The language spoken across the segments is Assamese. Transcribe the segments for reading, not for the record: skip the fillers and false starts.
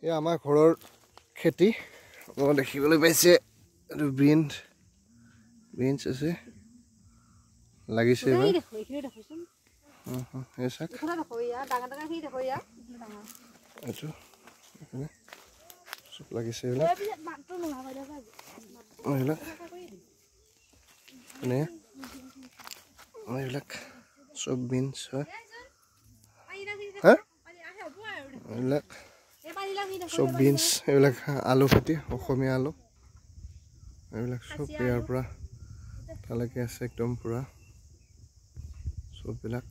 এই আমাৰ ঘৰৰ খেতি মই দেখিবলৈ পাইছে বিনছ আছে লাগিছে এইবাৰ চব লাগিছে এইবিলাক চব বিনছ হয় এইবিলাক চব বিনছ এইবিলাক আলু খেতি অসমীয়া আলু এইবিলাক চব ইয়াৰ পৰা তালৈকে আছে একদম পুৰা চববিলাক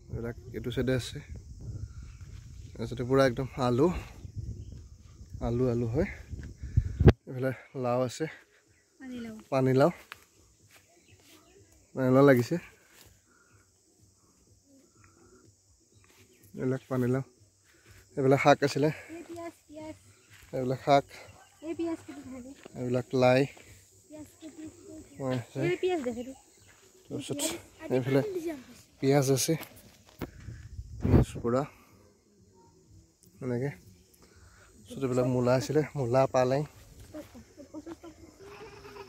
এইবিলাক এইটো চাইডে আছে তাৰপিছতে পুৰা একদম আলু আলু আলু হয় এইফালে লাও আছে পানীলাও লাগিছে এইবিলাক পানীলাও এইবিলাক শাক আছিলে এইবিলাক শাক এইবিলাক লাই তাৰপিছত এইফালে পিঁয়াজ আছে পিঁয়াজ পুৰা এনেকৈ তাৰপিছত এইবিলাক মূলা আছিলে মূলা পালেং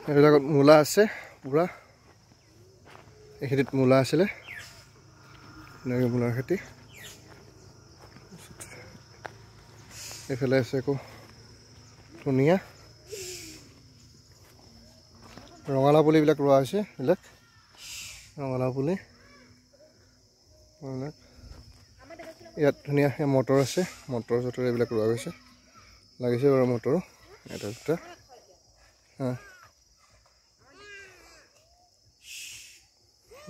এইবিলাকত মূলা আছে পুৰা এইখিনিত মূলা আছিলে এনেকৈ মূলাৰ খেতি এইফালে আছে আকৌ ধনিয়া ৰঙালাও পুলিবিলাক ৰোৱা হৈছে এইবিলাক ৰঙালাও পুলি ইয়াত ধুনীয়া মটৰ আছে মটৰ চটৰ এইবিলাক ৰোৱা গৈছে লাগিছে বাৰু মটৰো এটা দুটা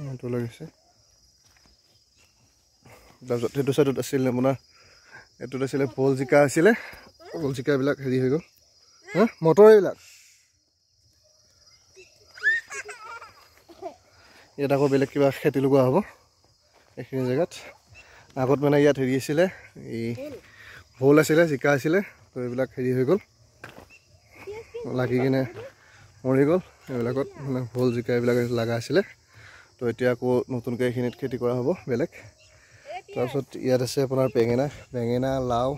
মটৰ লাগিছে তাৰপিছত সেইটো চাইডত আছিলে আপোনাৰ এইটোত আছিলে ভোল জিকা আছিলে ভোল জিকাবিলাক হেৰি হৈ গ'ল মটৰ এইবিলাক ইয়াত আকৌ বেলেগ কিবা খেতি লগোৱা হ'ব এইখিনি জেগাত আগত মানে ইয়াত হেৰি আছিলে এই ভোল আছিলে জিকা আছিলে তো এইবিলাক হেৰি হৈ গ'ল লাগি কিনে মৰি গ'ল এইবিলাকত মানে ভোল জিকা এইবিলাক লগা আছিলে তো এতিয়া আকৌ নতুনকৈ এইখিনিত খেতি কৰা হ'ব বেলেগ তাৰপিছত ইয়াত আছে আপোনাৰ বেঙেনা লাও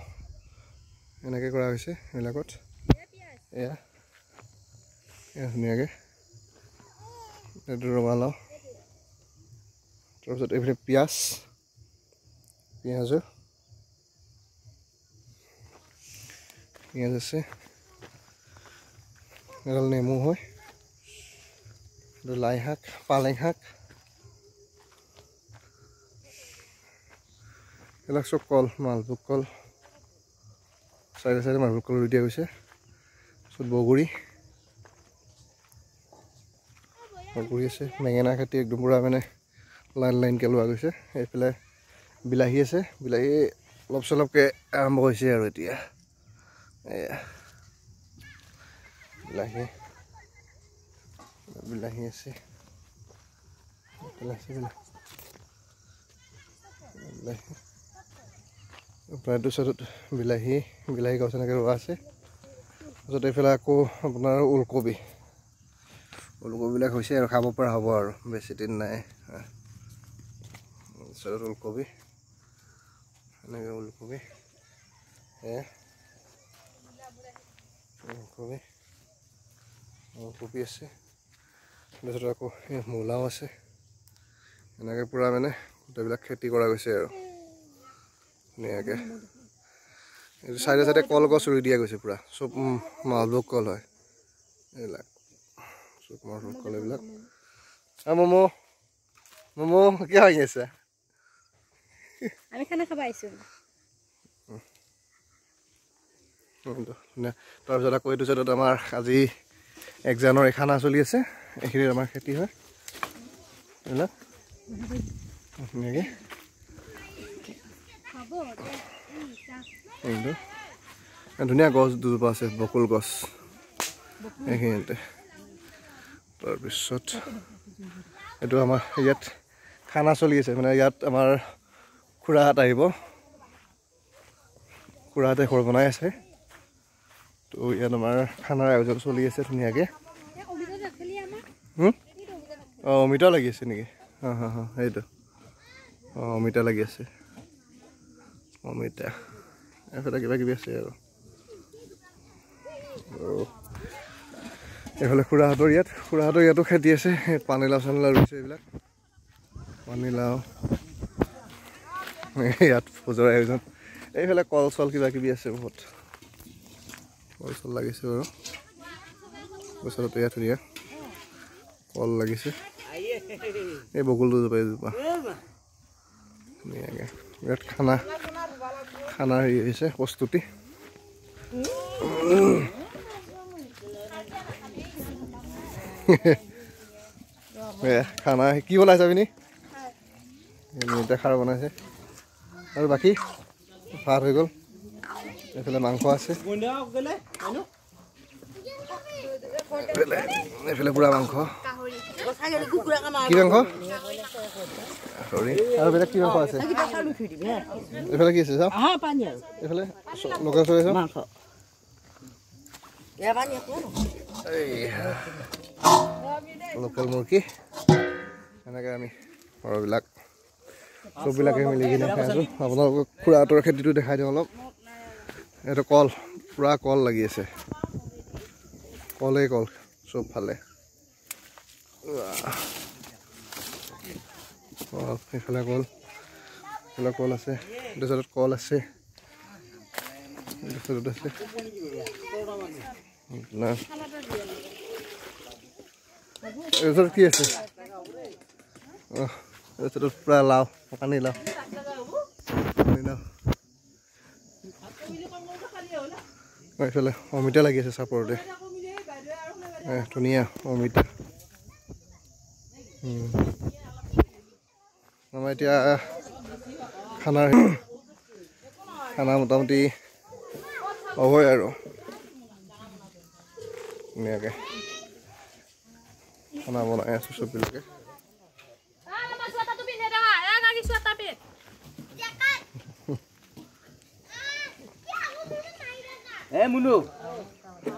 এনেকৈ কৰা হৈছে এইবিলাকত এয়া ধুনীয়াকৈ এইটো ৰঙালাও তাৰপিছত এইফালে পিঁয়াজ আছে এডাল নেমু হয় এইটো লাই শাক পালেং শাক এইবিলাক চব কল মালভোগ কল চাইডে চাইডে মালভোগ কল ৰুই দিয়া গৈছে তাৰপিছত বগৰী আছে বেঙেনা খেতি একদম পুৰা মানে লাইনকৈ লোৱা গৈছে এইফালে বিলাহী আছে বিলাহী অলপ চলপকৈ আৰম্ভ হৈছে আৰু এতিয়া এয়া বিলাহী আছে প্ৰায়টো চাইডত বিলাহী গছ এনেকৈ ৰোৱা আছে তাৰপিছত এইফালে আকৌ আপোনাৰ ওলকবিবিলাক হৈছে আৰু খাব পৰা হ'ব আৰু বেছি দিন নাই চাইডত ওলকবি এনেকৈ ওলকবি আছে তাৰপিছত আকৌ মূলাও আছে এনেকৈ পূৰা মানে গোটেইবিলাক খেতি কৰা গৈছে আৰু ধুনীয়াকৈ এইটো চাইডে চাইডে কলগছ ৰুই দিয়া গৈছে পূৰা চব মালভোগ কল হয় এইবিলাক চব মালভোগ কল এইবিলাক মমো কিয় আহি আছে আমি খানা খাব আহিছোঁ তাৰপিছত আকৌ এইটো চাইডত আমাৰ আজি 1 জানুৱাৰী খানা চলি আছে এইখিনিত আমাৰ খেতি হয় এইবিলাক ধুনীয়াকৈ ধুনীয়া গছ দুজোপা আছে বকুল গছ এইখিনিতে তাৰপিছত এইটো আমাৰ ইয়াত খানা চলি আছে মানে ইয়াত আমাৰ খুৰাহঁত আহিব খুৰাহঁতে ঘৰ বনাই আছে তো ইয়াত আমাৰ খানাৰ আয়োজন চলি আছে ধুনীয়াকৈ অমিতা লাগি আছে নেকি সেইটো অমিতা লাগি আছে অমিতা এইফালে কিবা কিবি আছে আৰু এইফালে খুৰাহঁতৰ ইয়াতো খেতি আছে পানীলাও চানীলাও ৰুইছে এইবিলাক পানীলাও ইয়াত ভোজৰ আয়োজন এইফালে কল চল কিবা কিবি আছে বহুত কল চল লাগিছে বাৰু গছতে ইয়াত ধুনীয়া কল লাগিছে এই বকুলটো এজোপা ধুনীয়াকৈ ইয়াত খানা হেৰি হৈছে প্ৰস্তুতি খানা কি বনাইছে আপুনি মিনিটে খাৰ বনাইছে আৰু বাকী ভাত হৈ গ'ল এইফালে মাংস আছে এইফালে পুৰা মাংস কি মাংস আৰু বেলেগ কি মাংস আছে এইফালে কি আছে চাওক এইফালে লোকেল চৰাই চাওক লোকেল মুৰ্গী এনেকৈ আমি ঘৰবিলাক চববিলাকে মিলি কিনে খাই আছোঁ আপোনালোকক খুৰাহঁতৰ খেতিটো দেখাই দিওঁ অলপ এইটো কল পুৰা কল লাগি আছে কলেই কল চব ফালে কল সেইফালে কল এইফালে কল আছে এইটো চাইডত কল আছে এইটো চাইডত আছে এইটো কি আছে এইটো পুৰা লাও পানী লাও এইফালে অমিতা লাগি আছে চাপৰতে ধুনীয়া অমিতা আমাৰ এতিয়া খানা মোটামুটি হ'বই আৰু ধুনীয়াকৈ খানা বনাই আছোঁ চববিলাকে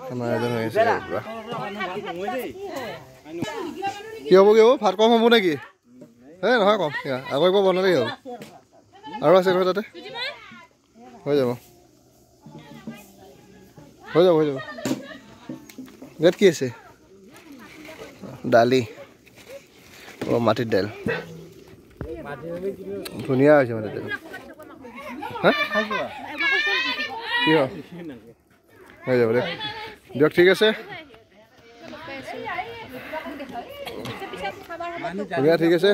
খানা আয়োজন হৈ আছে কি হ'ব ভাত কম হ'ব নেকি এই নহয় কম আকৌ একবাৰ বনালেই হ'ল আৰু আছে নহয় তাতে হৈ যাব ইয়াত কি আছে দালি মাটিৰ দাইল ধুনীয়া হৈছে মাটিৰ দাইল হা কি হৈ যাব দিয়ক ঠিক আছে ধুনীয়া ঠিক আছে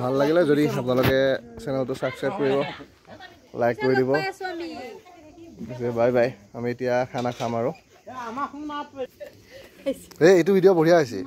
ভাল লাগিলে যদি আপোনালোকে চেনেলটো ছাবস্ক্ৰাইব কৰিব লাইক কৰি দিব বাই বাই আমি এতিয়া খানা খাম আৰু এইটো ভিডিঅ' বঢ়িয়া হৈছে